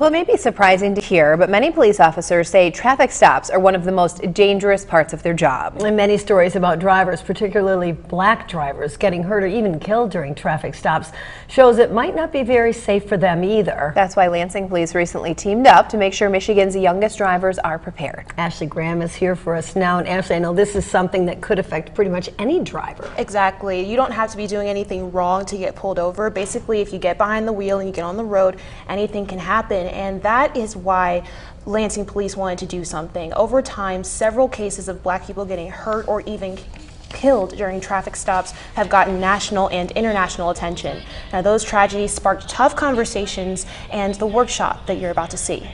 Well, it may be surprising to hear, but many police officers say traffic stops are one of the most dangerous parts of their job. And many stories about drivers, particularly black drivers, getting hurt or even killed during traffic stops shows it might not be very safe for them either. That's why Lansing Police recently teamed up to make sure Michigan's youngest drivers are prepared. Ashley Graham is here for us now. And Ashley, I know this is something that could affect pretty much any driver. Exactly. You don't have to be doing anything wrong to get pulled over. Basically, if you get behind the wheel and you get on the road, anything can happen. And that is why Lansing Police wanted to do something. Over time, several cases of black people getting hurt or even killed during traffic stops have gotten national and international attention. Now, those tragedies sparked tough conversations and the workshop that you're about to see.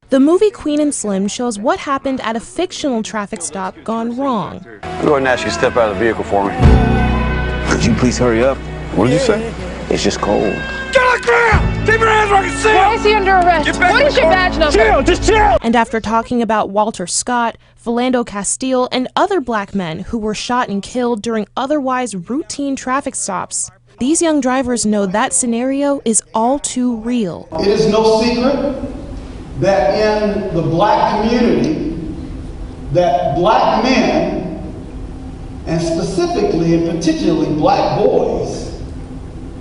The movie Queen and Slim shows what happened at a fictional traffic stop gone wrong. Go ahead and ask you to step out of the vehicle for me. Could you please hurry up? What did you say? It's just cold. Get on the ground! Keep your hands where I can see Why is he under arrest? What is your badge number? Chill, just chill! And after talking about Walter Scott, Philando Castile, and other black men who were shot and killed during otherwise routine traffic stops, these young drivers know that scenario is all too real. It is no secret that in the black community, that black men, and specifically and particularly black boys,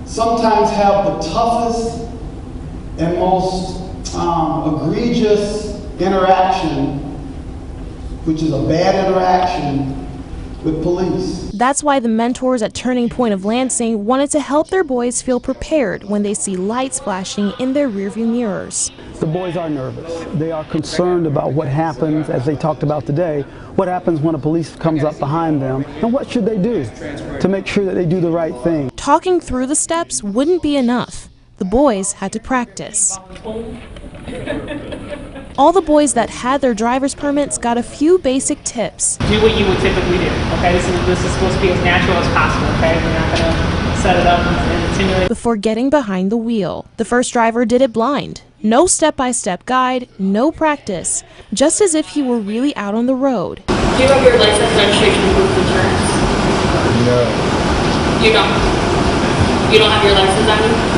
sometimes have the toughest and most egregious interaction, which is a bad interaction with police. That's why the mentors at Turning Point of Lansing wanted to help their boys feel prepared when they see lights flashing in their rearview mirrors. The boys are nervous. They are concerned about what happens, as they talked about today, what happens when a police comes up behind them, and what should they do to make sure that they do the right thing. Talking through the steps wouldn't be enough. The boys had to practice. All the boys that had their driver's permits got a few basic tips. Do what you would typically do, okay? This is supposed to be as natural as possible, okay? We're not gonna set it up and simulate. Before getting behind the wheel, the first driver did it blind. No step-by-step guide, no practice, just as if he were really out on the road. Do you have your license, registration, and proof of insurance? No. You don't? You don't have your license on you?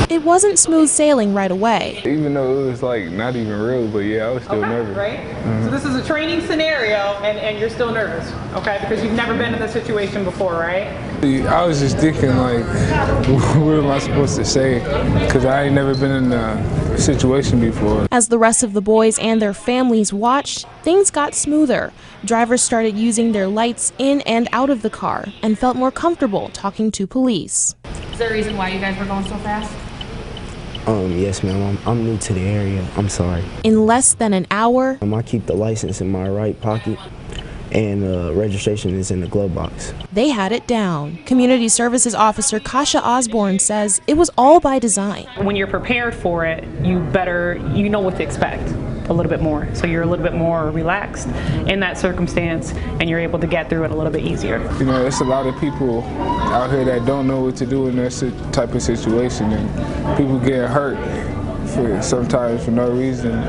It wasn't smooth sailing right away. Even though it was like not even real, but yeah, I was still nervous. Right? So this is a training scenario and you're still nervous, okay? Because you've never been in this situation before, right? I was just thinking like, what am I supposed to say? Because I ain't never been in a situation before. As the rest of the boys and their families watched, things got smoother. Drivers started using their lights in and out of the car and felt more comfortable talking to police. Is there a reason why you guys were going so fast? Yes, ma'am. I'm new to the area. I'm sorry. In less than an hour, I keep the license in my right pocket, and registration is in the glove box. They had it down. Community Services Officer Kasha Osborne says it was all by design. When you're prepared for it, you know what to expect a little bit more. So you're a little bit more relaxed in that circumstance and you're able to get through it a little bit easier. You know, there's a lot of people out here that don't know what to do in that type of situation, and people get hurt sometimes for no reason.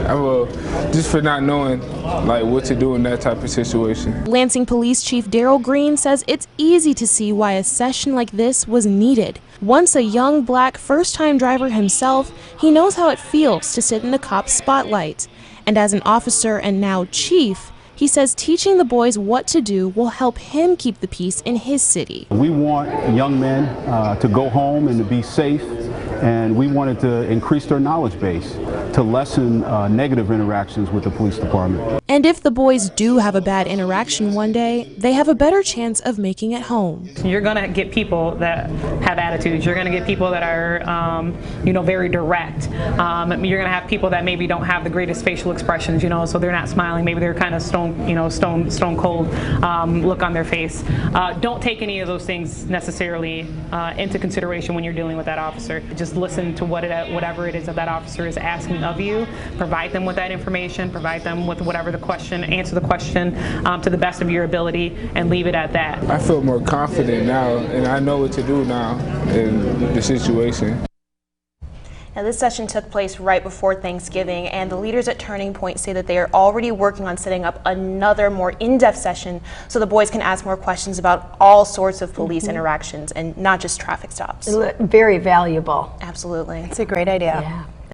Just for not knowing like what to do in that type of situation. Lansing Police Chief Daryl Green says it's easy to see why a session like this was needed. Once a young black first-time driver himself, he knows how it feels to sit in a cop's spotlight. And as an officer and now chief, he says teaching the boys what to do will help him keep the peace in his city. We want young men to go home and to be safe, and we wanted to increase their knowledge base to lessen negative interactions with the police department. And if the boys do have a bad interaction one day, they have a better chance of making it home. You're gonna get people that have attitudes. You're gonna get people that are, very direct. You're gonna have people that maybe don't have the greatest facial expressions, so they're not smiling. Maybe they're kind of stone cold look on their face. Don't take any of those things necessarily into consideration when you're dealing with that officer. Just listen to whatever it is that officer is asking of you. Provide them with that information. Provide them with whatever the question. Answer the question to the best of your ability, and leave it at that. I feel more confident now, and I know what to do now in the situation. Now, this session took place right before Thanksgiving, and the leaders at Turning Point say that they are already working on setting up another more in-depth session so the boys can ask more questions about all sorts of police interactions and not just traffic stops. Very valuable. Absolutely. It's a great idea. Yeah.